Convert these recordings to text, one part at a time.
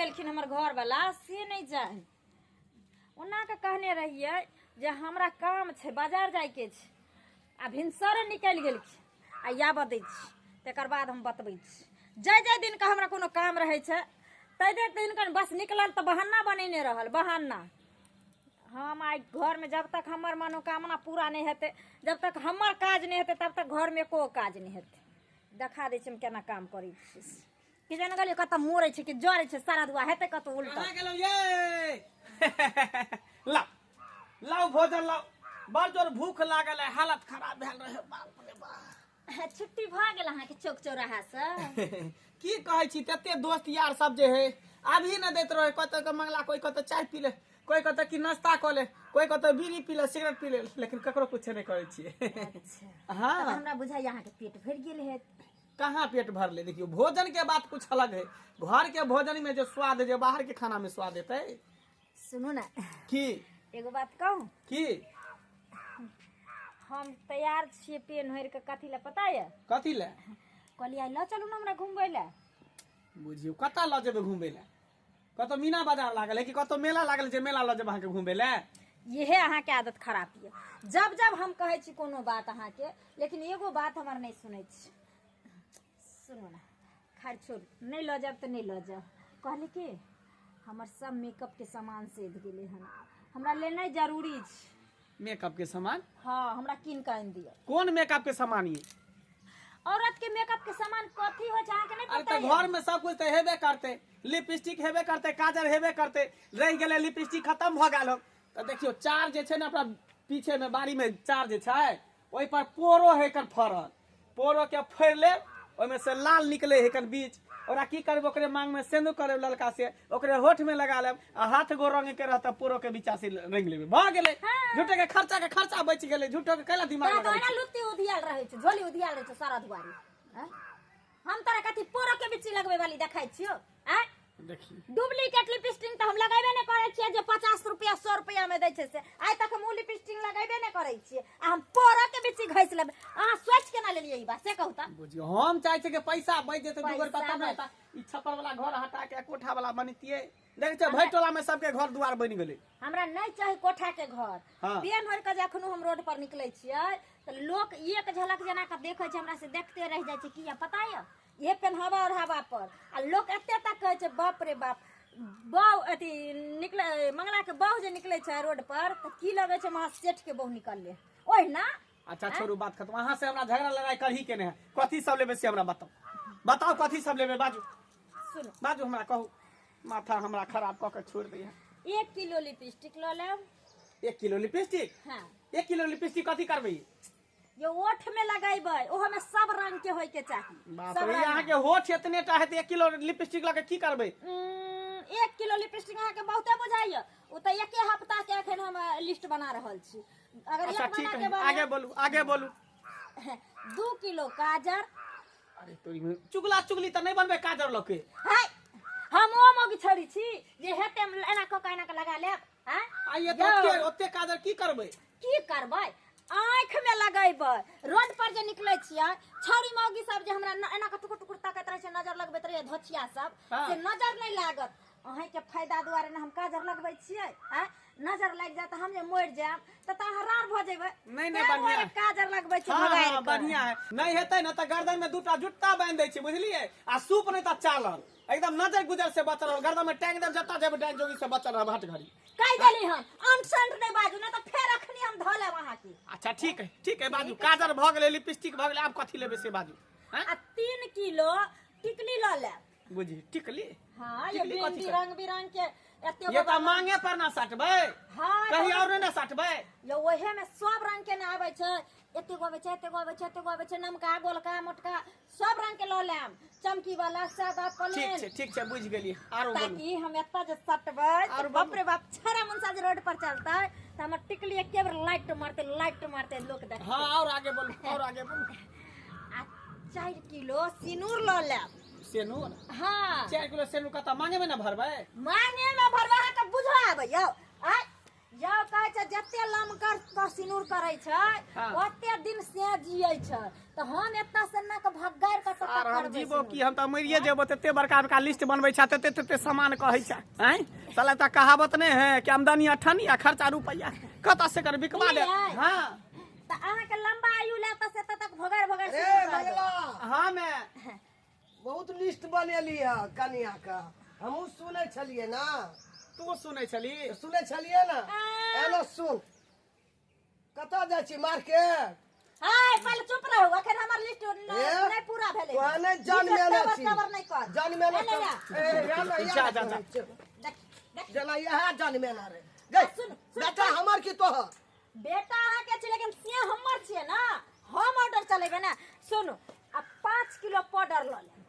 गेलखिन हमर घर वाला से नहीं जाए ओना के कहने रहिए जे हमरा काम छै बाजार जाय के छै आ भिनसरे निकलि गेलखिन आ या बदै छी तकर बाद हम बतबै छी जय दिन का हमरा कोनो काम रहे छै तै दिन का बस निकलल तो बहाना बनेने रहल बहाना हम आई घर में जब तक हमर मनोकामना पूरा नहीं हेतै जब तक हमर काज नहीं हेतै तब तक घर में को काज नहीं हेतै देखा दै छी हम केना काम करै छी कि जान गेलियै कतऽ मोरै छै कि जरै छै सारा दुआ हेतै कतऽ उल्टा गेलौ ये लाओ लाओ भोजन लाओ बड़ जोर भूख लागल है हालत खराब भेल रहे बाप रे बा छुट्टी भ गेल अहाँ के चौक चौराहा से की कहै छी तते दोस्त यार सब जे है अभी न दैत रहे कत के मंगला कोई कत चाय पी ले कोई कत की नाश्ता क ले कोई कत बीड़ी पी ले सिगरेट पी ले लेकिन ककरो कुछ नहीं करे छी अच्छा हां हमरा बुझाइ अहाँ के पेट भर गेल है कहाँ पेट भर ले देखियो भोजन के बात कुछ अलग है घर के भोजन में जो स्वाद है जो बाहर के खाना में स्वाद है सुनो ना की एगो बात कहूं की हम तैयार छियै पेन हर के कथी ले पता है कथी ले कहलिए ल चलू ना हमरा घुमबै ले बुझियो कता ल जेबे घुमबै ले कतो मीना बाजार लागल है कि कतो मेला लागल जे मेला ल जेबे अहाँ के घुमबै ले यही अहाँ के आदत खराब है जब जब हम कहै छी कोनो बात अहाँ के लेकिन एगो बात हमर नहीं सुनै छी सुनो ना खैर छोड़ नहीं ल जाब त नहीं ल जाब कहली कि हमर सब मेकअप के सामान सेध गेले हन हमरा लेनाइ जरूरी छै मेकअप के सामान हाँ हमरा किन के आनि दियो कौन मेकअप के सामान ये औरत के मेकअप के सामान कथी हो छै अहाँ के नहीं अरे पता तो घर में सब कुछ तो हेबे करते लिपस्टिक हेबे करते काजल हेबे करते रह गेले लिपस्टिक खत्म भ गेल तो देखियो चार जे छै ना अपना पीछे में बाड़ी में चार जे छै ओइ पर पोरो है कर फरल पोरो के फोड़ ले ओइ में से लाल निकले है कर बीच ओरा की करबो ओकरे मांग में सेंदूर करे ललका से ओकरे होठ में लगा लेब आ हाथ गो रंग के रहता पोरो के बीचा से रंग लेबे भ गेले झूठे के खर्चा बच गेले झूठो के कैला दिमाग तो लगाबै ना लुत्ती उधियाल रहे छै झोली उधियाल रहे छै सारा दुआरी हैं? हम तोरा कथी पोरो के बिच्ची लगबै वाली देखाइ छियो हैं देखी डुप्लीकेट लिपस्टिक तो हम लगाबे नहीं करे छियै जे 50 रुपया 100 रुपया में दै छै से आइ तक हम उ लिपस्टिक लगाबे नहीं करे छियै आ हम पोरो के बिच्ची घइस लेब अहाँ सोच के ना लेलियै ई बात से कहू त बुझियो हम चाहे छै कि पैसा बच जेते दुगर पैसा तब ना बच- ई छप्पर वाला घर हटा के कोठा वाला बनतिए देख छै भई टोला में सबके घर दुआर बन गेले हमरा नहीं चाही कोठा के घर हाँ। पेन भर के जखनो हम रोड पर निकलै छियै त लोग एक झलक जना के देखै छै हमरा से देखते रह जाइ छै किया पता है ये पेन हवा और हवा पर आ लोग एते तक कहै छै बाप रे बाप बहु अथी निकले मंगला के बहु जे निकले छै रोड पर त की लगे छै वहां सेठ के बहु निकलले ओहि ना अच्छा छोड़ू बात खत्म वहां से हमरा झगड़ा लड़ाई करही के ने कथी सब लेबे से हमरा बताओ कथी सब लेबे बाजू सुनो बाजू हमरा कहू माथा हमरा खराब क के छोड़ दै 1 किलो लिपस्टिक ल लेब 1 किलो लिपस्टिक हाँ 1 किलो लिपस्टिक कथी करबे ये ओठ में लगाइबै ओहो में सब रंग के होय के चाही बाप सब रे रंग। यहाँ के होठ इतने टा है तो 1 किलो लिपस्टिक लगे की करबे 1 किलो लिपस्टिक अहाँ के बहुते बुझाइए ओ त एके हफ्ता के एखन हम लिस्ट बना रहल छी अगर अच्छा एक ठीक महीना है के बाद आगे बोलू 2 किलो काजर अरे तोरी में चुगली त नहीं बनबे काजर लके हाय हम ओ मोगी छोड़ी छी जे हेते एना क के एना के लगा लेब हैं आइए तो ओते काजर की करबे की करबै आँख में लगेबै रोड पर जे निकले छियै छौरी मौगी सब जे हमरा एना के टुकुर टुकुर ताकत रहे छै नजर लगबैत रहे धोछिया सब हाँ। से नजर नहीं लागत अहीं के फायदा दुआरे न हम काजर लगबै छियै हैं नजर लग जात हम जे मोड़ जाब त हरार भ जेबै नहीं, ताहि बढ़िया दुआरे है। काजर लगबै छी हाँ, भगाइ हाँ, बढ़िया है नहीं हेतै न त गर्दन में दूटा जुत्ता बांध दै छी बुझलिए आ सूप नहीं त चालल एकदम नजर गुजर से बचल रह गर्दन में टैंक देब जत्ता जेब डाइन जोगी से बचल रह हट घड़ी कहि देली हन अनसंट नहीं बाजू न त फेर अखनी हम ध लेब अहाँ के अच्छा ठीक है बाजू काजर भ गेलै लिपस्टिक भ गेलै आब कथी लेबे से बाजू हैं आ 3 किलो टिकली ल लेब बुझी टिकली हाँ ये टिकली कथी बिरंगी कर? रंग बिरंग के एते ये बड़ा- त मांगे पर ना सटबै हाँ कहीं तो- और ना सटबै यो ओहे में सब रंग के ना आवे छै एते गो आवे छै एते गो आवे छै एते गो आवे छै नमका गोलका मोटका सब रंग के ल लेम चमकी वाला सादा प्लेन ठीक छै बुझ गेलिए आरो बोलू ताकि हम एता जे सटबै आरो बाप रे बाप छरा मुंसा जे रोड पर चलतै त हमर टिकली एके बेर लाइट मारते लोग देख हां और आगे बोलू आ 4 किलो सिनूर ल लेब सेनूर हाँ 4 किलो सेनूर कता मांगे में ना भरबै मांगे में भरवा के बुझा आबै यौ आ जाओ कहे छै जते लमकर का सिनूर करे छै हाँ। ओते दिन से जियै छै तो हम एतना से ना के भगार के तो आर हम जीवो की हम तो मरिए जेबो तते बड़का बड़का लिस्ट बनबै छै तते तते सामान कहै छै हैं साला त कहावत नहीं है कि आमदनी अठनी आ खर्चा रुपया कत से कर बिकवा ले हां तो अहाँ के लंबा आयु ले त से तक भगार भगार ए सिनूर कर मंगला हां मैं बहुत लिस्ट बनेली है कन्या का हमहू सुनै छलिए ना तू सुनै छली सुनै छलिए ना एना सुन कतऽ जाइ छी मार्केट हाय पहले चुप रहो अखन हमर लिस्ट नहीं पूरा भेले तोहर नहीं जान में ले छी नहीं कर जान में ले ले ले। ए याला जा, जा, जा। देख देख जना यह जान में ना रे गई सुन, बेटा हमर की तोहर बेटा अहाँ के छै लेकिन से हमर छियै ना हम ऑर्डर चलेबे ना सुनु आ 5 किलो पाउडर ल ले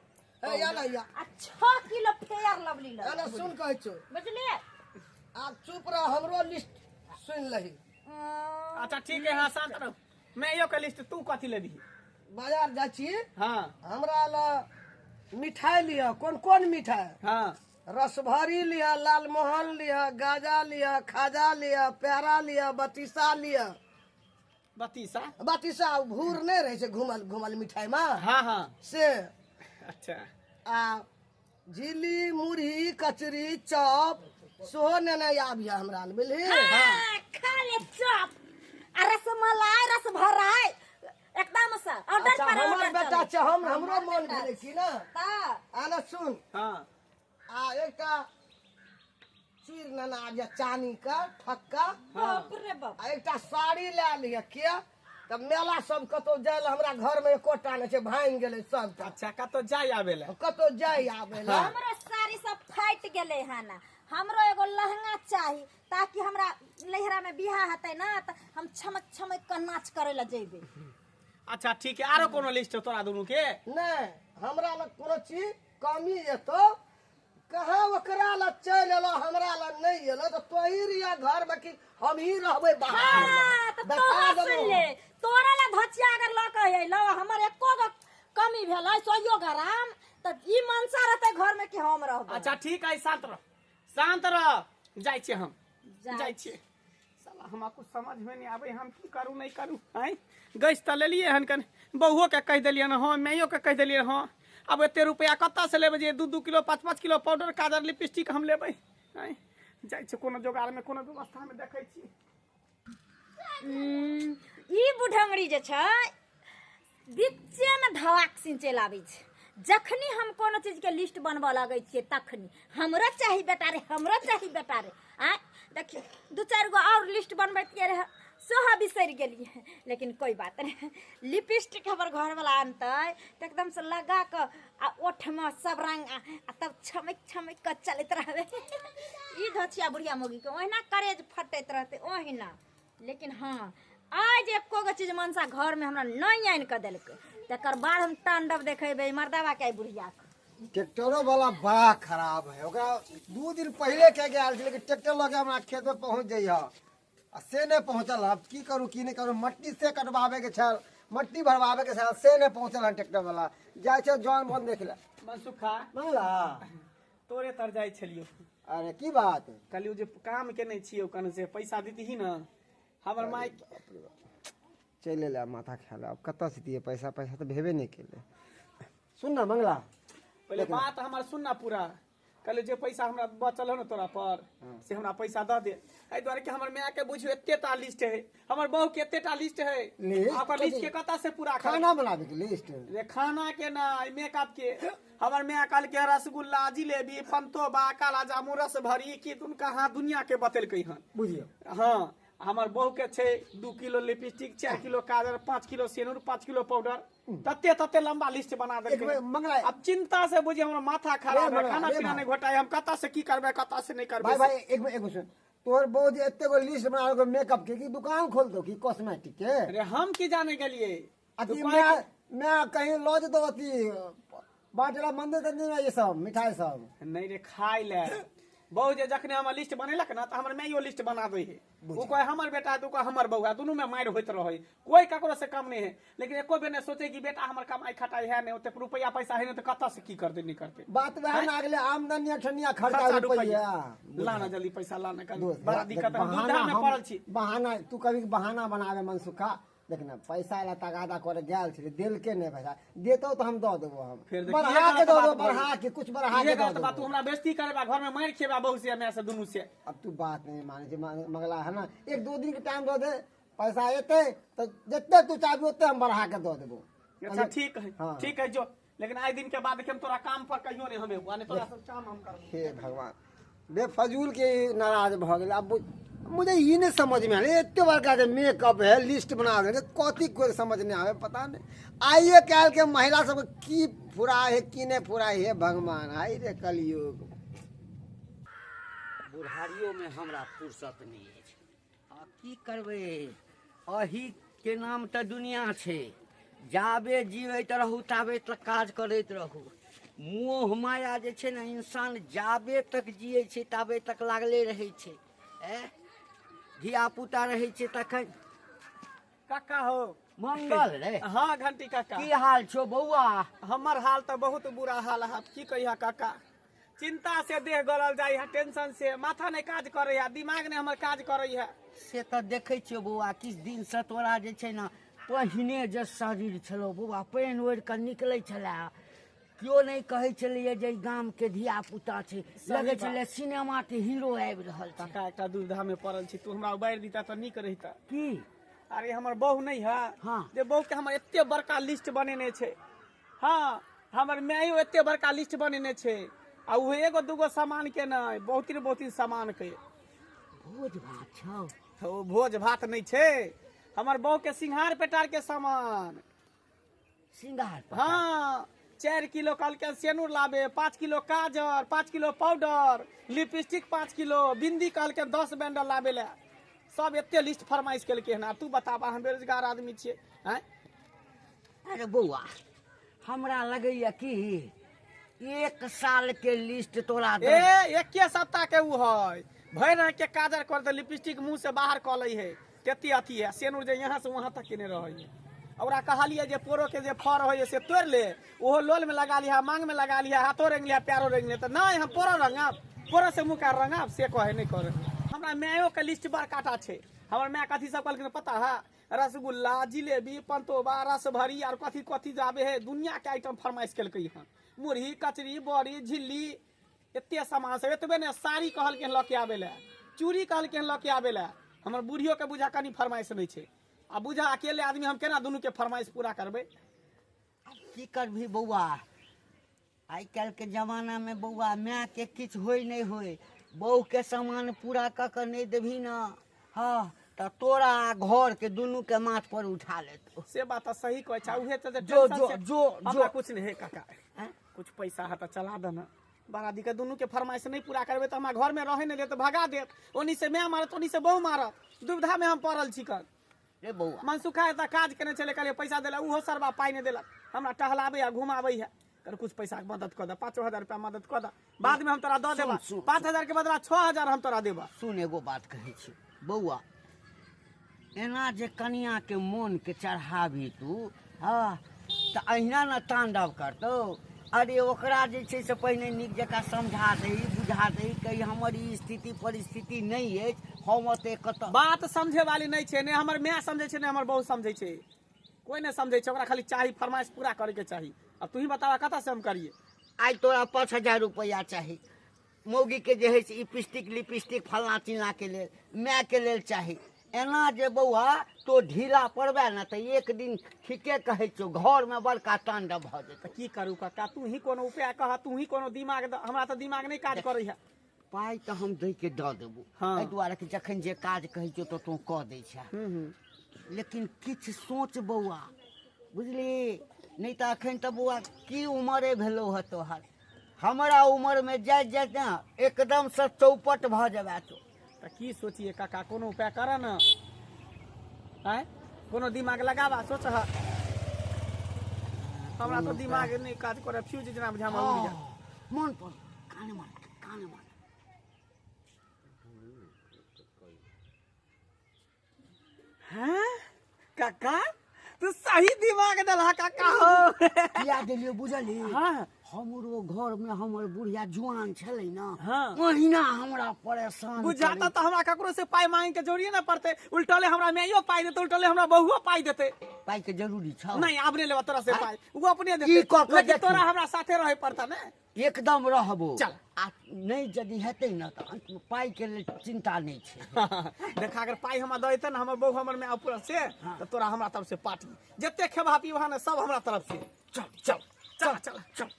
ए याला या आ 6 किलो फेयर लवली ल एना सुन कहै छौ बुझलिए आप चुप रह हमरो लिस्ट सुन लही अच्छा ठीक है हां शांत रहो मैं यो के लिस्ट तू कथि लेबी बाजार जाइ छी हां हमरा ला मिठाई लिया कौन कौन मिठाई हां रसभरी लिया लालमोहन लिया गाजा लिया खाजा लिया प्यारा लिया बतीसा लिया बतीसा बतीसा भूर नहीं रहे छै घुमल घुमल मिठाई में हां हां से अच्छा आ झिल्ली मुरही कचरी चॉप सेहो नेने आबिया हमरा लग बुझली हां खा ले चॉप आ रसमलाई रस भराई एकदम से ऑर्डर अच्छा पर हमर ऑर्डर बेटा छै हमरो मन भेलै छी ना ता आना सुन हां आ एकटा चीर नेना आबिया चानी का फक्का बाप रे बाप आ एकटा साड़ी ले लिया किया तब मेला सब कतौ जाय ला हमरा घर में एकोटा नहीं छै भांग गेलै सब अच्छा का तो जाय आबेला कतौ जाय आबे ला हमरो साड़ी सब फाट गेले हन हमरो एगो लहंगा चाही ताकि हमरा लहरा में बियाह हेतै ना त हम छमक छमक के नाच करे ला जेबे अच्छा ठीक है आरो कोनो लिस्ट तोरा दोनों के नहीं हमरा लग कोनो चीज कमी एतो कहाँ ओकरा ला चल एलो हमरा ला नहीं एलो तो तोही रिया घर में कि हम ही रहबै बाहर हां त तो सुन ले तोरा ला धचिया अगर ल के अइलो हमर एको गो कमी भेलै 100 ग्राम त ई मनसा रहते घर में कि हम रहबै अच्छा ठीक है शांत रह जाय छी हम जा। जाय छी साला हमरा कुछ समझ में नहीं आवे हम की करू नहीं करू हैं गैस त लेलिए हन कन बहुओ के कह देलिए न हां मैयो के कह देलिए हां अब एते रुपया कत्ता से लेबे जे 2-2 किलो 5-5 किलो पाउडर काजर लिपस्टिक हम लेबै हैं जाय छी कोनो जोगाड़ में कोनो व्यवस्था में देखै छी ई बुढ़ंगड़ी जे छै बीचे में धवाक सिन चलि आबै छै जखनी हम कोनो चीज के लिस्ट बनबऽ लगै छियै तखनी हमरो चाही बेटा रे हमरो चाही बेटा रे आ देखियो 2-4 गो और लिस्ट बनबैतिए रहे सोहा बिसरि गेलिए लेकिन कोई बात नहीं लिपस्टिक हमर घर वाला आनतै त एकदम से लगा के आ ओठ में सब रंग आ तब छमक छमक के चलत रहबे ई धचिया बुढ़िया मोगी के ओहिना करेज फटैत रहते ओहिना लेकिन हाँ आज एको गो चीज मनसा घर में हमरा नहीं आनि के देलकै तकर बाद हम तांडव देखेबै मर्दावा के बुढ़िया के ट्रैक्टरो वाला बड़ा खराब है ओकरा 2 दिन पहले कह के आयल छै लेकिन ट्रैक्टर लगे हमरा खेत में पहुंच जाइया आ से नहीं पहुंचल अब की करू की नहीं करू मट्टी से कटवावे के छल मट्टी भरवावे के छल से नहीं पहुंचल है ट्रैक्टर वाला जाय छै जॉन बन देख ले मनसुखा मंगला तोरे तर जाय छलियो अरे की बात कहलियो जे काम केने छियो कन से पैसा दीतही न हमर माई चले ले माथा ख्याल अब कत से दिए पैसा पैसा तो भेबे नहीं केले सुन ना मंगला पहले बात हमर सुनना पूरा कहले जे पैसा हमरा बचल हो न तोरा पर से हमरा पैसा द दे एहि दुआरे कि हमर माय के बुझियो एतेटा लिस्ट है हमर बहू के एतेटा लिस्ट है लिस्ट? ओकर लिस्ट के कता से पूरा कर खाना बनावे के लिस्ट रे खाना के ना मेकअप के हमर माय कहल के रसगुल्ला जिलेबी पंतोबा काला जामुन रस भरी की तुम कहाँ दुनिया के बतेलकै हन बुझियो हाँ हमर बहू के छै 2 किलो लिपस्टिक 4 किलो काजर 5 किलो सेनुर 5 किलो पाउडर तते लंबा लिस्ट बना एक देलकै बेर मंगला अब चिंता से बुझिए हमरा माथा खराब है रे खाना रे पीना नहीं घोटाए हम कता से की करबे कता से नहीं करबे भाई भाई एक सुन तोर बहुत एते गो लिस्ट बना के मेकअप के की दुकान खोल दो की कॉस्मेटिक के अरे हम की जाने गेलिए अति दुकान मैं कहीं लॉज दो अति बाटला मंदिर तंदिर में ये सब मिठाई सब नहीं रे खाई ले बहू जे जखने हमर लिस्ट बनेलक ना तो हमर माइयो लिस्ट बना दे है। वो कोई हमर बेटा तो कोई हमर बउआ, दोनों में मार होइत रहे, कोई ककरो से कम नहीं है। लेकिन एको बेर ने सोचे कि बेटा हमर कमाई खटाई है नहीं, ओते रुपया पैसा है नहीं तो कत्ता से की करते नहीं करते। बात वह ना अगले आमदनी अठनिया खर्चा खर्चा रुपया लाना जल्दी पैसा लाना कर दोस्त, बड़ा देख, दिक्कत है, बहाना दुविधा में हम- पड़ल छी। बहाना तू कभी बहाना बनावे मनसुखा देखना पैसा ला तगादा करे गेल छे दिल के नहीं पैसा देतो तो हम दो देबो हम फिर देखिए, बढ़ा ये के दो गलत दो बात बढ़ा के कुछ बढ़ा ये के दो गलत बात, तू देबो। हमरा बेइज्जती करेबा, घर में मार खेबा बहू से मैं से दुनू से। अब तू बात नहीं माने जे मंगला है ना, एक दो दिन के टाइम दो दे, पैसा एते तो जितने तू चाहबी उतने हम बढ़ा के दो देबो। अच्छा ठीक है, हाँ। ठीक है जो, लेकिन आज दिन के बाद देखे तोरा काम पर कहियो नहीं हमें हुआ, नहीं तोरा सब काम हम कर। हे भगवान बेफजूल के नाराज भ गेल। अब मुझे ये नहीं समझ में आने इतने बड़का के मेकअप है लिस्ट बना दे कथी कोई समझ नहीं आवे पता नहीं। आइए काल के महिला सब की फुरा है की नहीं फुरा है भगवान आई रे कलयुग। बुढ़ारियों में हमरा फुर्सत नहीं है। आ की करबे, अही के नाम तो दुनिया छे, जाबे जीवैत रहू ताबे तक काज करैत रहू। मोह माया जे छे ना, इंसान जाबे तक जिये छे ताबे तक लागले रहे छे। धिया पुता रहे छे तखन काका हो मंगल रे। हाँ घंटी काका, की हाल छो बौआ? हमर हाल तो बहुत बुरा हाल है, की कहिया काका। चिंता से देह गलल जाई है, टेंशन से माथा नहीं काज करे है, दिमाग नहीं हमर काज करे है। से तो देखे छियो बौआ, किछ दिन से तोरा जे छै ना पहिने जे शरीर छलो बौआ, पेन ओढ़ कऽ निकलै छलै, क्यों नहीं कहे छलिए जे गाम के धिया पुता छै, लगे छलै सिनेमा के हीरो आबि रहल छै। काका एकटा दुविधा में पड़ल छी, तू हमरा उबारि दीता तो नीक रहिता। की अरे हमर बहू नहीं है, हाँ। जे बहू के हमर एते बड़का लिस्ट बनेने छे। हाँ हमर माइयो एते बड़का लिस्ट बनेने छे, आ उ एगो दूगो सामान के नहीं, बहुत सामान के। भोज भात छौ? तो भोज भात नहीं छे, हमर बहू के सिंघार पेटार के सामान। सिंगार पर? हाँ 4 किलो कल के सेनुर लाबे, 5 किलो काजर, 5 किलो पाउडर, लिपस्टिक 5 किलो, बिंदी कल के 10 बैंडल लाबे ले। सब एते लिस्ट फरमाइश केलके हन। तू बताबा हम बेरोजगार आदमी छियै हैं? अरे बौआ हमरा लगैया कि 1 साल के लिस्ट तोरा दे। एके सप्ताह के उ है, भर रंग के काजर कर दे, लिपस्टिक मुंह से बाहर क लै है, तेती अथी है, सेनुर जे यहाँ से वहां तक के नहीं रहे है। ओकरा कहलिए जे पोरो के जे फर है से तोड़ ले, ओहो लोल में लगा लिया, मांग में लगा लिया, हाथों रंग लिया, पैरों रंग लिया, तो नहीं हम पोरो रंगाब, पोरो से मुँह का रंगाब से कहे नहीं करे। हमरा मायो के लिस्ट बड़ काटा छे। हमर माय कथी सब कहलखिन पता है? रसगुल्ला, जिलेबी, पंतोबा, रस भरी और कथी कथी जाबे है, दुनिया के आइटम फरमाइश केलकै हन। मुरही, कचरी, बड़ी, झिल्ली, एते सामान सब। एतबे ने साड़ी कहलखिन लऽ के आबे ले, चूड़ी कहलखिन लऽ के आबे ले। हमर बूढ़ियो के बुझा कनी फरमाइश नहीं छे। आ बुझा अकेले आदमी हम केना दुनू के फरमाइश पूरा करबे? की करभी बौआ, आइ काल्हि के जमाना में बौआ माय के किछ होय नहीं होय, बहू के सामान पूरा क के नहीं देभी ना, हाँ तो तोरा घर के दुनू के माथ पर उठा लेतो। से बात तो सही कहै छै। उहे त जो जो जो हमरा जो कुछ नहीं है काका, हैं? कुछ पैसा है तो चला देना। बड़ा दिक्कत, दुनू के फरमाइश नहीं पूरा करबे तो हमरा घर में रहे नहीं दे तो भगा देत। ओनी से मैं मारत, ओनी से बहू मारत, दुविधा में हम पड़ल छी। कर रे बौआ मनसुखा है काज केने चले, कहलिए पैसा देला, उहो सरबा पाई नहीं देलक। हमरा टहलाबे आ घुमाबे है, कर कुछ पैसा के मदद कर दे, 5,000 रुपया मदद कर दे, बाद में हम तोरा दे देबा। सुन, सुन, 5,000 के बदला 6,000 हम तोरा देबा। सुन एगो बात कहै छी बौआ, एना जे कनिया के मोन के चढ़ाबी तू, हाँ तो अहिना न तांडव करतौ। अरे ओकरा जे छै से पहिने नीक जकाँ समझा दही, बुझा दही, कही हमर ई स्थिति परिस्थिति नहीं है, हम ओते कतऽ। बात समझे वाली नहीं छे, ने हमर माय समझे छे, ने हमर बहू समझे छे, कोई नहीं समझे छे। ओकरा खाली चाही फरमाइश पूरा करे के चाही। अब तू ही बतावा कतऽ से हम करिए? आज तोरा 5,000 रुपया चाही, मौगी के जे है से लिपस्टिक लिपस्टिक फलना चिलना के लेल, माय के लेल चाही। एना जे बौआ तो ढीला पड़बे न तो एक दिन ठीके कहै छौ, घर में बड़का तांडव भ जेतै। तो की करू काका, तू ही कोनो उपाय कह, तू ही कोनो दिमाग द। हमरा तो दिमाग नहीं काज करे है। पाई तो हम दे के दऽ देबू, हाँ। एहि दुआरे कि जखन जे काज कहै छौ तो तू कऽ दै छै। लेकिन किछ सोच बौआ, बुझली? नहीं तो अखन तो बौआ की उमरे भेलो है तोहर, हमरा उम्र में जाइत जाइत ना एकदम से चौपट भ जेबे तो। तो की सोचिए काका, कोनो उपाय कर न, हैं? कोनो दिमाग लगावा, सोच। हमरा तो दिमाग नहीं काज करे, फ्यूज जना बुझा में उड़ जा। मन पर काने मार, काने मार। काका तू सही दिमाग दला काका हो किया देलियो बुझली हाँ हमरो घर में हमर बुढ़िया जुआन छलै ना हाँ। महीना हमरा परेशान बुझाता तो हमरा ककरो से पाई मांग के जोड़िए ना पड़ते उल्टले हमरा मैयो पाई देते उल्टले हमरा बहुओ पाई देते पाई के जरूरी छ नहीं अपने लेवा तोरा से पाई वो अपने की देते कऽ के लेकिन देखी? तोरा हमरा साथे रहे पड़ता ना एकदम रहबो चल। आ नहीं यदि हेतै ना त अंत में पाई के लेल चिंता नहीं छै देखा अगर पाई हमरा देते ना हमर बहु हमर में ऊपर से तो तोरा हमरा तरफ से पार्टी जते खेबा पीबा ना सब हमरा तरफ से चल चल चल चल चल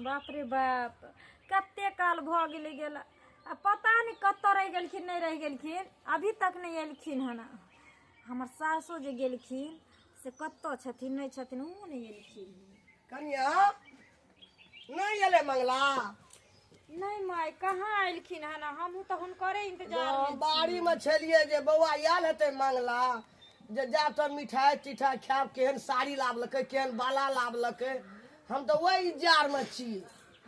बाप रे बाप कते काल भ गेल आ पता नहीं कत्तो रह गेलखिन नहीं रह गेलखिन अभी तक नहीं एलखिन हन हमर सासो जे गेलखिन से कत्तो छथिन नहीं छथिन ऊ नहीं एलखिन कनिया नहीं एले मंगला नहीं माय कहाँ एलखिन हन हमहू तो हुनकरे इंतजार में छी। बाड़ी में छलिए जे बौआ आयल हेतै मंगला जे जा तो मिठाई तिठाई खाब केहन साड़ी लाबलकै केहन बाला लाबलकै हम तो वही इंतजार में छी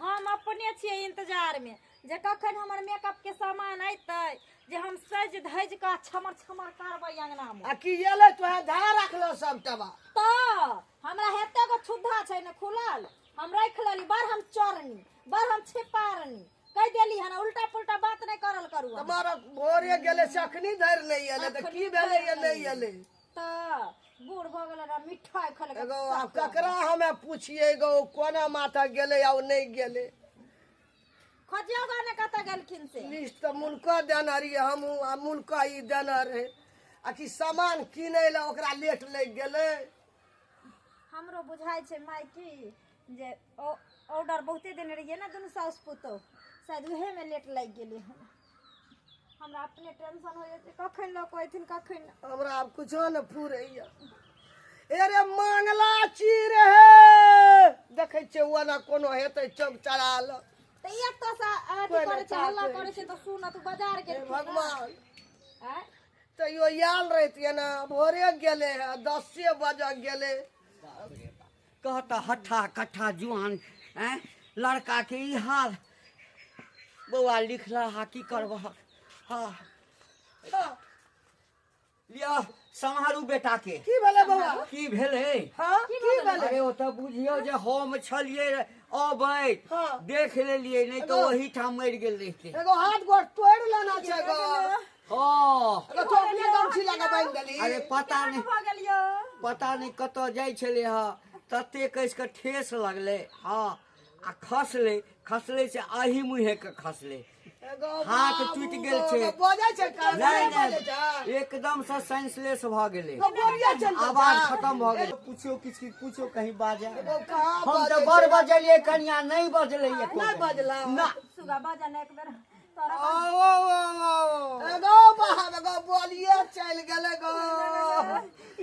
हम अपने छियै इंतजार में जे कखन हमर मेकअप के सामान अयतै जे हम सज धज का छमर छमर करबै अंगना में आ की एले तो धा रखलो सब टबा तो हमरा हेते गो छुद्धा छै न खुलल हम रख लेली बार हम चोरनी बार हम छिपारनी कह देली हन उल्टा पुल्टा बात नहीं करल करू हम। तुम्हारा भोरे गेले से अखनी धर नहीं एले तो की भेले ये नहीं एले तो बूढ़ भ गेल ना मिठाई खल एगो अब ककरा हमें पूछिए एगो कोना माथा गेले या नहीं गेले खजिया गाने कत गेलखिन से लिस्ट तो मुल्का देना रही हम मुल्का ही देना रहे आ कि सामान किने ला ओकरा लेट लग गेले हमरो बुझाई छै माय की जे ऑर्डर बहुते देने रहिए ना दुनू साउस पुतो शायद उहे में लेट लग गेली हमरा अपने टेंशन हो जाते कखन लोग अयथिन कखन हमरा अब कुछो न फूरैया अरे मंगला चीर है देखे छे ओना कोनो हेतै चौक चढ़ाल त एक तो सा अथी करे छै हल्ला करे छै तो सुन तू बाजार के भगवान हैं तैयो याल रहतिए ना भोरे गेले है 10 बजे गेले कहता हट्ठा कट्ठा जुआन हैं लड़का के ई हाल बौआ लिखला हा की करबह हाँ लिया सम्हारू बेटा के की भेले बौआ की भेलै हां की भेले अरे ओ तो बुझियो जे हम छलिए अबै हाँ। देख लेलिए नहीं तो वही ठाम मर गेल रहिते एगो हाथ गोड़ तोड़ लेना छै गो हाँ एगो टोपी गमछी लगा बांध देली अरे पता नहीं भ गेलियो पता नहीं कत जाय छले हा तते कस के ठेस लगले हाँ आ खसले से आही मुहे के खसले एगो हाथ टूट गेल छै बजे छै कान नहीं बजे छै नहीं एकदम से सेंसलेस भ गेले एगो बोलिया चल आवाज खत्म भ गेल पूछियो किछ पूछियो कहीं बाजे एगो कहां हम तो बड़ बजलिए कनिया नहीं बजले नहीं बजला ना सुगा बाजा ने एक बेर तोरा एगो बाहर एगो बोलिए चल गेले गो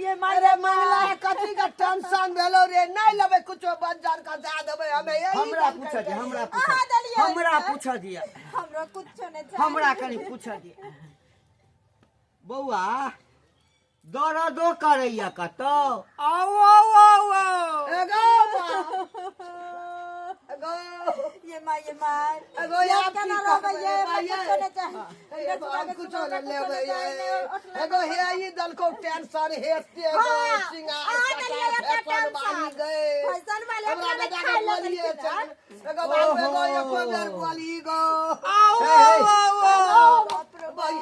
ये अरे मंगला कथी का टेंशन भेलो रे नहीं लेबे कुछो बाजार का दे देबे हमें यही हमरा काम पूछ करके। दिया हमरा अहाँ देलियै। हमरा पूछ दिया हमरो कुछो नहीं छै हमरा कनी पूछ दिया बौआ दर्दो करैया कतौ आओ आओ आओ आओ एगो एगो ये माय एगो यार केना की रहबै ये करबै कुछो नहीं ये बात कुछो न लेबे एगो हे ई दल को टेंशन हेते एगो सिंगार फैशन वाली गए फैशन वाले हमरा अपना बेटा खाए के ले बोलिए चल एगो बाप एगो एको बेर बोली गो आओ आओ आओ भाई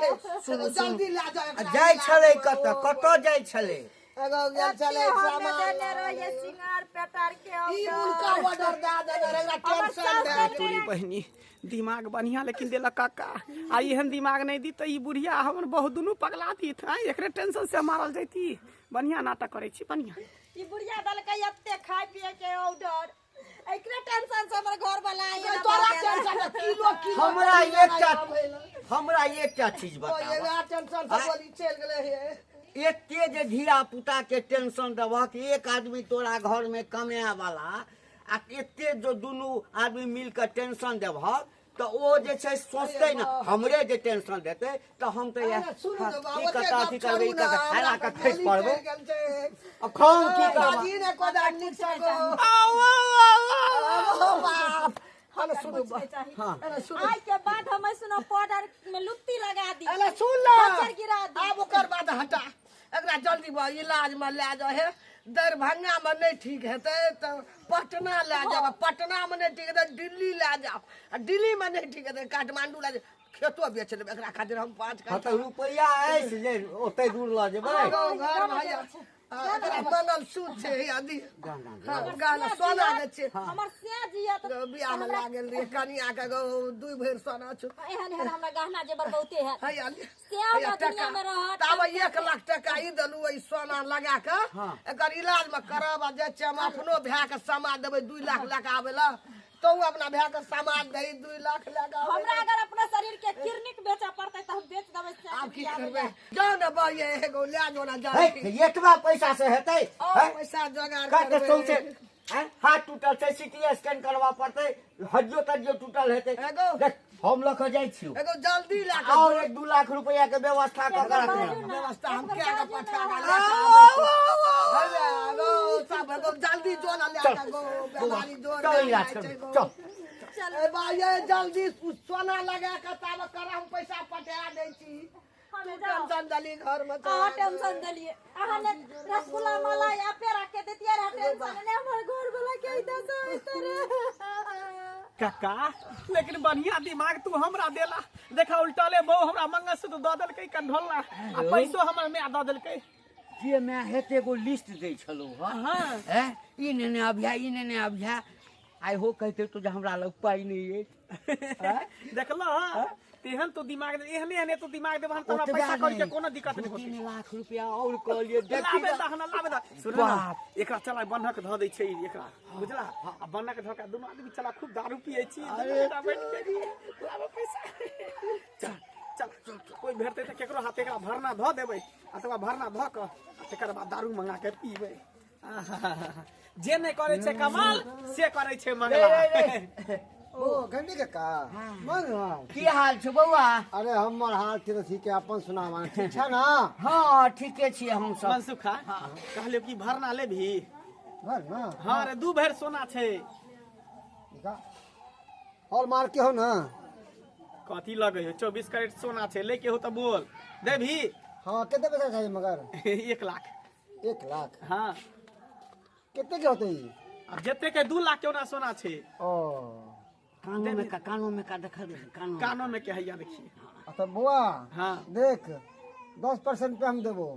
जल्दी ला जाओ जाय छलै कतौ जाय छलै एगो गेल चले हमें सामान देने रहिए सिंगार पेटार के ई मुल्का ऑर्डर दे दे रे टेंशन दे तोरी बहनी दिमाग बढ़िया लेकिन देलक काका आ एहन दिमाग नहीं दी तो ई बुढ़िया हमर बहुत दुनू पगला दी था एकरे टेंशन से मारल जैती बढ़िया नाटक करे छी बढ़िया ई बुढ़िया दल के एते खाए पिए के ऑर्डर एकरे टेंशन से हमर घर वाला आइए तोरा टेंशन किलो किलो हमरा एकटा चीज ओ बताओ ये टेंशन से बोली चल गेले हे एते जे धिया पुता के टेंशन देबह एक आदमी तोरा घर में कमाए वाला आ एते जो दुनू आदमी मिल के टेंशन देबह तो ओ जे छै सोचते न हमरे जे टेंशन देते तो हम तो अरे सुनु तो बाबा कता अथी करबै ई कता खाना के के खैस पड़बो अब खाऊं की करबा जी ने कोदा निक सगो आओ आओ आओ बाप हन सुनु हां अरे सुनु आज के बाद हम सुनो पाउडर में लुत्ती लगा दी अरे सुन ला बच्चर गिरा दी अब ओकर बाद हटा एकरा जल्दी इलाज में ले जाओ है। दरभंगा में नहीं ठीक हेतै तो पटना ले जाओ, पटना में नहीं ठीक हेतै दिल्ली ले जाओ, आ दिल्ली में नहीं ठीक हेतै काठमांडू ले जाओ। खेतो बेच लेबै एकरा खातिर हम 5 हाँ तो रुपया है जे ओते दूर ल जेबै। घर भैया एकरा मंगल सूत्र छै आदि गाना सोना के छै। हमर से जिया तो बियाह में लागल रे कनिया के 2 भर सोना छ। एहन एहन हमरा गहना जेबर बहुते है। हैया से दुनिया में रहत तब 1 लाख टका ई दलू ई सोना लगा के एकर इलाज में करब। आ जे छै हम अपनो भाई के समाज देबै 2 लाख लगा आवेला, तो अपना भाई के समाज दे 2 लाख लगा। हमरा अगर अपना शरीर के किरनिक बेचा पड़तै त हम बेच देबै। आप की करबै? जाओ ना भाई एगो ले जो ना जा। एकबा पैसा से हेतै पैसा जोगाड़ का के करबै। सोचे हाथ टूटल छै, सीटी स्कैन करवा पड़तै, हड्डियो तड्डियो टूटल हेतै। देख हम लख जाय छियो एगो जल्दी ला के और 1-2 लाख रुपया के व्यवस्था कर के रखना। व्यवस्था हम क्या के पठा के ले हेलो सब एगो जल्दी जो ना ले के गो बेमारी जोर चल इलाज कर चल। ए भाई जल्दी सोना लगा के तब कर हम पैसा पठा दै छी। हमें टेंशन दली घर में तो कहाँ टेंशन दलिए अहाँ ने रसगुल्ला मलाई या पेड़ा के देतिए रहा टेंशन ने हमर घर वाला के दस इतरे काका लेकिन बढ़िया दिमाग तू हमरा देला। देखा उल्टले बहु हमरा मंगलसूत्र दऽ देलकै कंढोला आ पैसो हमर में दऽ देलकै। जे मैं हेते एगो लिस्ट दै छलो हां हैं ई नेने अभिया ई नेने अभिया आइ हो कहते तो जे हमरा लग पाई नहीं है। देखलो तेहन तो दिमाग दे एहने एहने तो दिमाग देबहन त हमरा पैसा कौड़ी के कोनो दिक्कत नहीं होती। 3 लाख रुपया और कहलिए देखी लाबे त हना लाबे त सुन ना एकरा चला बन्हक ध दै छै एकरा बुझला। आ बन्हक ध के दुनू आदमी चला खूब दारू पियै छी। अरे बैठ के लाबे पैसा चल चल कोई भेटते त केकरो हाथ एकरा भरना ध देबै अथवा भरना ध के तकर बाद दारू मंगा के पीबै। जे नहीं करे छै कमाल से करे छै मंगला। ओ घंटी काका मंगला की हाल छ बौआ? अरे हमर हाल ठीक है, अपन सुनावा ठीक है ना? हां ठीके छी हम सब। मनसुखा कहले कि भरना ले भी भर ना हां रे 2 भर सोना छै। देखा और मार के हो ना कथी लगे है 24 कैरेट सोना छै लेके हो त बोल दे भी। हाँ कितने पैसा चाहिए मगर? 1 लाख 1 लाख हाँ कितने के होते हैं? अब जते के 2 लाख के सोना छै। ओ कानों में का देखा दे कानों में के हैया देखिए। अच्छा बुआ हाँ देख 10% पे हम देबो।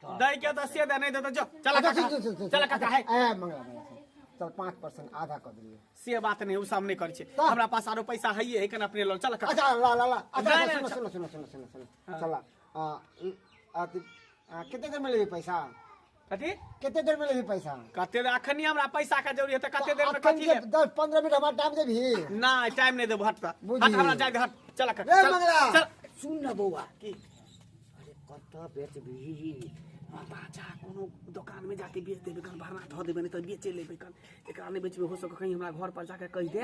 दई के तो से दे नहीं दे तो जो चला काका चला काका है ए मंगला चल 5% आधा कर दिए। से बात नहीं उ सामने कर छे ता? हमरा पास आरो पैसा है है कन अपने लो चला काका। अच्छा ला अच्छा नहीं, नहीं, सुनो चला कितने देर में लेबी पैसा? कथी कितने देर में लेबी पैसा? कते अखनी हमरा पैसा का जरूरी है त कते देर में कथी ले 10-15 मिनट हमारा टाइम देबी। ना टाइम नहीं देबो हट हट बुझिए। हमरा जाय दे हट चला काका रे चल मंगला। चल सुन ना बौआ की अरे कत बेचबी बाजा कोनो दुकान में जाके बेच देबे कन भरना ध देबे नहीं तो बेचे लेबे कन एकरा नहीं बेचबे हो सके कहीं हमरा घर पर जाके कह दे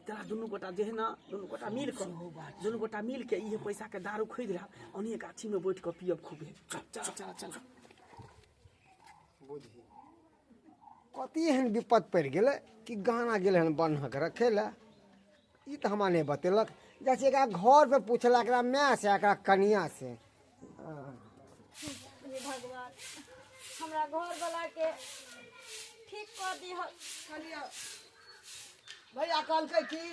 चला दुनू गोटा जे है ना दुनू गोटा मिल के ये पैसा के दारू खरीद रहा ओनी गाछी में बैठ के पियब खूबे। चल चल चल चल बुझी कति एहन विपद पड़ गेलै कि गाना गेल हन बन्हक रखे ला। ई तो हमरा नहीं बतेलक। जैसे एकरा घर पे पूछला एकरा माय से एकरा कनिया से। हे भगवान हमरा घर वाला के ठीक कर दी भैया कहलकै कि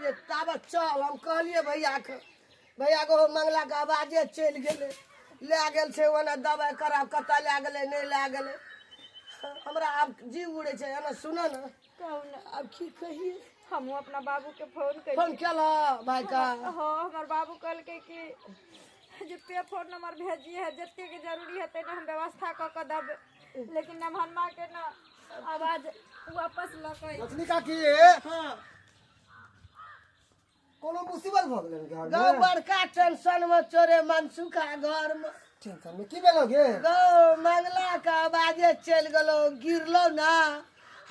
ये ताबत चल हम कहलिए भैया को मंगला के आवाजे चलि गेलै ले गेल छै ओने दवाई कराब कतऽ ले गेलै नहीं ले गेलै। हमरा अब जीव उड़े छै एना सुनो ना कहू ना अब की कहिए। हम अपना बाबू के फोन कर फोन केला भाई का हाँ हमर बाबू कहलकै कि जे पे फोन नंबर भेजिए है जते के जरूरी है तेने हम व्यवस्था क के देबै लेकिन नभनमा के ना आवाज वापस लकै। मछली काकी हां कोनो मुसीबत भ गेलै घर गो में? बड़का टेंशन में चोरे मनसुखा घर में टेंशन में की भेलो गे? गो मंगला का आवाजे चल गेलो गिरलो ना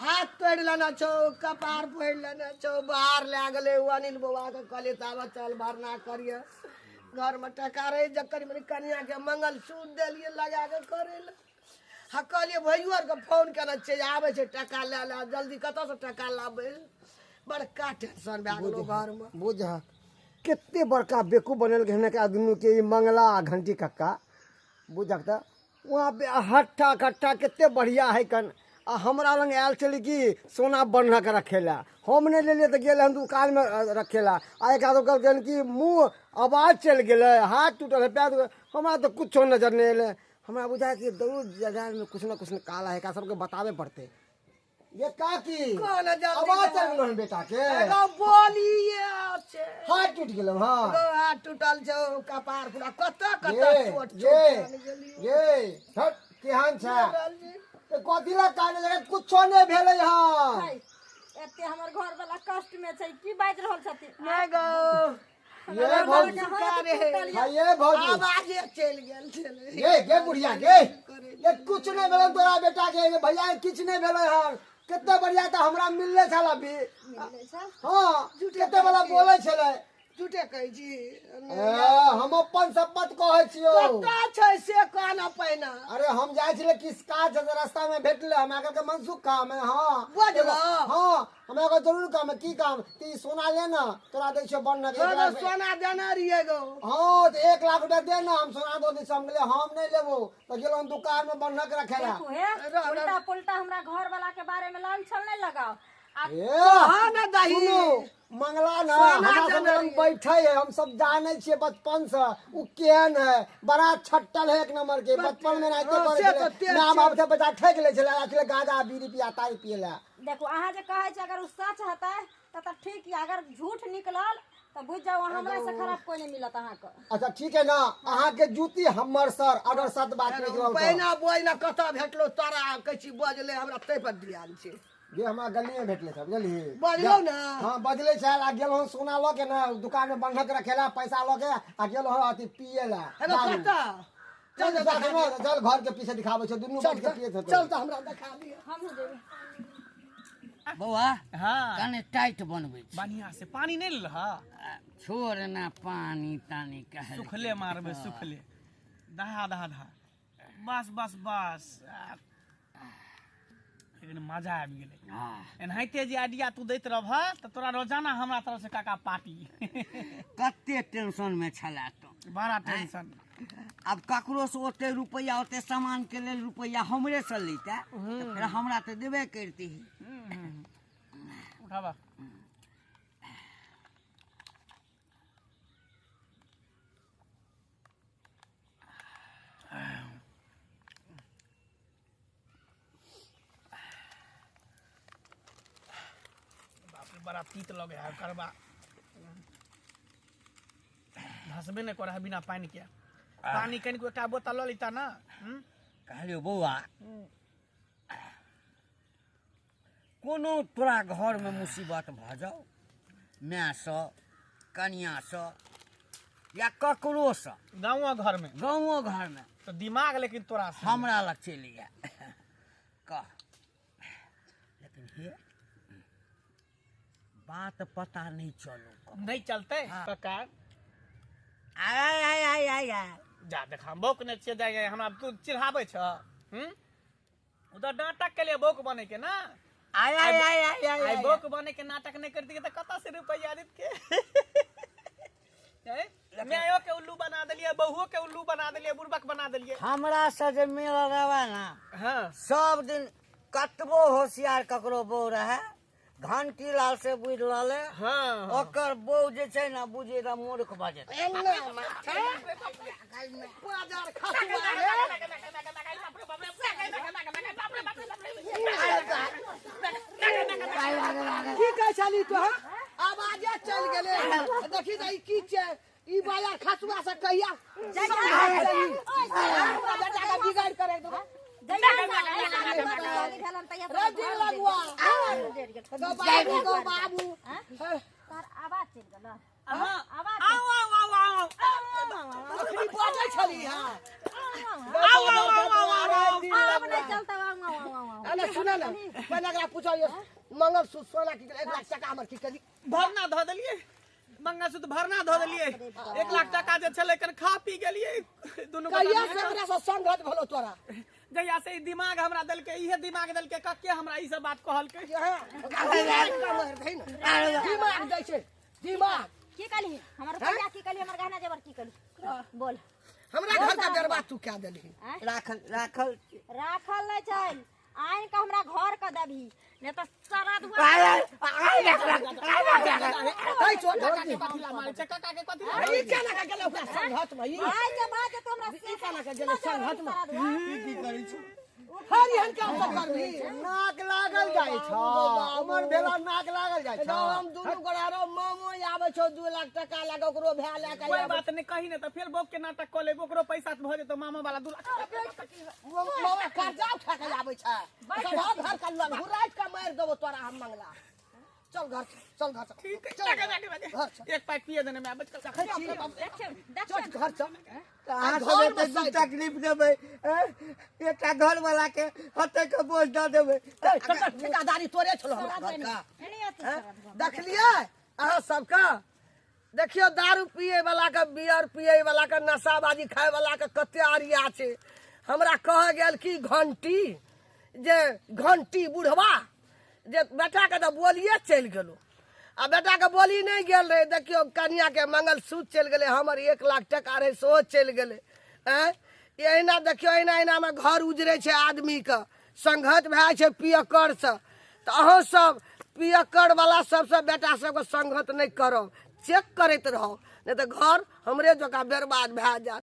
हाथ तोड़ लेना छो कपार फोड़ लेना छो बाहर ले गेले अनिल बाबा के कहले तब चल भरना करिए घर में टका रहे जकर मेरी कन्या के मंगल सूत्र देलिए लगा के करे ले। हाँ कहलिए भैया के फोन करना चाहिए आवे छै टका ले ला जल्दी कतऽ से टका लाबे बड़का टेंशन भए गेलो घर में। बुझा कितने बड़का बेकू बनल गहने के आदमी के ई मंगला आ घंटी कक्का बुझक त वहाँ पे हट्ठा कट्ठा कितने बढ़िया है कन आ हमरा लंग आयल चली कि सोना बन्हक रखेला हम नहीं ले लिए तो गेल हम दुकान में रखेला आ एक आदमी कहल कि मुँह आवाज चल गए हाथ टूटल है पैर टूटल हमरा तो कुछ नजर नहीं अले हमरा बुझाए कि जरूर जगह में कुछ न कुछ काला है का सबके बतावे पड़ते ये का की कौन जल्दी आवाज चल गेलो हन बेटा के एगो बोलिए छे हाथ टूट गेलो हां एगो हाथ टूटल छौ कपार पूरा कत ये चोट ये हट केहन छ ए कथिला काने जगह कुछो नहीं भेले हां है, एते हमर घर वाला कष्ट में छै की बाज रहल छथिन नहीं गो ये भौजी हाँ, ये भौजी आवाज चल गेल छले ये बुढ़िया ये कुछ नहीं भेले तोरा बेटा के ये भैया कुछ नहीं भेले हन कितना बढ़िया था हमरा मिलले छल अभी हाँ कितना बड़ा बोले छले झूठे कहै छी हम अपन शपथ कहै छियो कता छै से कहना पहिना अरे हम जाय छले किस काज से रास्ता में भेटले हम आके के मनसुख काम है हां बुझलो हां हमरा को जरूर काम है की काम ती सोना लेना तोरा दै छियो बन्न के एगो सोना देना रहिए गो हां तो 1 लाख रुपया देना हम सोना दो दी हम गेले हम नहीं लेबो तो गेलो हम दुकान में बन्न के रखेला देखो हे उल्टा पुल्टा हमरा घर वाला के बारे में लाल छल नहीं लगाओ आ हाँ ना दही सुनो मंगला ना हमरा सब रंग बैठे है हम सब जाने छिए बचपन से उ केहन है बड़ा छट्टल है एक नंबर के बचपन में नाइते करे नाम अब से बच्चा ठेक ले छला आखिर गांजा बीड़ी पिया ताई पिएला देखो अहाँ जे कहै छै अगर उ सच हतै त ठीक है अगर झूठ निकलल तो बुझ जाओ हमरा से खराब कोई नहीं मिलत अहाँ के अच्छा ठीक है ना अहाँ के जूती हमर सर अगर सत बात निकलल पहिना बोइना कता भेटलो तोरा कहै छी बजले हमरा तै पर ध्यान छै ये हमरा गली में भेटले सब बुझली बजलो ना हां बजले छ आ गेल हम सोना ल के ना दुकान में बंधक रखेला पैसा ल के आ गेल हो अति पिएला हेलो कता चल चल घर के पीछे दिखावे छ दुनु बैठ के पिए चल त हमरा देखा दिए हम जेबे बौआ हाँ कने टाइट बनबै छी बढ़िया से पानी नहीं ले रहा छोड़ ना पानी तानी कहे सुखले मारबे सुखले दहा दहा दहा बस बस बस लेकिन मजा आबि गेलै एनाहिते जे आइडिया तू दैत रहब तऽ तोरा रोजाना हमरा तरफ से काका पार्टी कते टेंशन में छला तो बड़ा टेंशन अब ककरो से ओते रुपया ओते सामान के लेल रुपया हमरे से लेता फिर हमरा तो देबे करती उठावा बड़ा तीत लगे है करबा धसबे नहीं करे बिना पानी के पानी कनी को एकटा बोतल ल लेता ना कहलियो बौआ कोनो तोरा घर में मुसीबत भ जाओ माय से कनिया से या ककरो से गाँव घर में तो दिमाग लेकिन तोरा से हमरा लग चली गया कह लेकिन हे बात पता नहीं चलो नहीं चलते काका आय आय आय आय आय जा देखा बौक ने छे जाए हमरा तू चिढ़ाबै छ उधर नाटक के लिए बौक बने के ना आय आय आय आय आय आई बौक बने के नाटक नहीं करती तो कता से रुपया देत के मैं के उल्लू बना देलिए बहुओ के उल्लू बना देलिए बुड़बक बना देलिए हमरा से जे मिल रहा ना हां सब दिन कतबो होशियार ककरो बो रहे घंटी लाल से बुझ लाले हां ओकर बो जे छै ना बुझे रा मूर्ख बाजे एन्ने माथा बाजार खसुआ की कहै छली तो आवाजे चल गेले देखी त ई की छै ई बाजार खसुआ से कहिया बेटा का बिगाड़ करे दो रजी लगवा बाबू तार आवाज चल गेल आवाज अखनी बाजै छली हां अब नहीं चलता अरे सुना ना पहले एकरा पूछो ये मंगल सूत्र सोना की 1 लाख टका हमर की करी भरना धो देलिए मंगलसूत्र भरना धो देलिए 1 लाख टका जे छले कन खा पी गेलिए दुनु कहिया से एकरा से संगत भलो तोरा जहिया से ई दिमाग हमरा देल के इहे दिमाग देल के कक्के हमरा ई सब बात कहल के दिमाग दै छै दिमाग की कहली हमर रुपया की कहली हमर गहना जेवर की कहली बोल हमरा घर का बर्बाद तू क्या देली राखल राखल राखल नहीं चल आइन का हमरा घर का दबी नहीं तो सारा दुआ कई छोड़ काका के कथी ला मारे छै काका के कथी ला ई क्या लगा गेलो ओकरा संघत में ई आई के बाद तो हमरा से क्या लगा गेलो संघत में की करै छी हरी हन क्या सब करबी नाक लागल जाइ छ उमर भेला नाक लागल जाइ छ हम दुनू गोड़ारो मामो आबै छौ 2 लाख टका लगा ओकरो भै ले के कोई बात नहीं कही ना तो फिर बोक के नाटक क लेबो ओकरो पैसा भ जेतो मामा वाला 2 लाख मामा कर्जा उठा के आबै छै सब घर का लोन हुराज का मार देबो तोरा हम मंगला चल घर चल ठीक है लगा जाने वाले एक पैक पिए देने में अब चल घर चल अहाँ सब एते दू तकलीफ देबै एकटा घर वाला के हते के बोझ द देबै ठेकेदारी तोरे छलो हमरा घर का देखलिए अहाँ सबका देखियो दारू पिए वाला के बियर पिए वाला के नशाबाजी खाए वाला के कते आरिया छै हमरा कह गेल कि घंटी बुढ़वा जे बेटा के तो बोलिए चल गेलो आ बेटा के बोली नहीं गेल रहे देखियो कन्या के मंगलसूत्र चल गेले हमर 1 लाख टका रहे सो चल गेले एहिना देखियो एहिना में घर उजरे छै आदमी के संघत भए छै पियकर से तो अहाँ सब पियकर वाला सबसे बेटा सबके संघत नहीं करो चेक करैत रहो नहीं तो घर हमरे जगह बर्बाद भए जात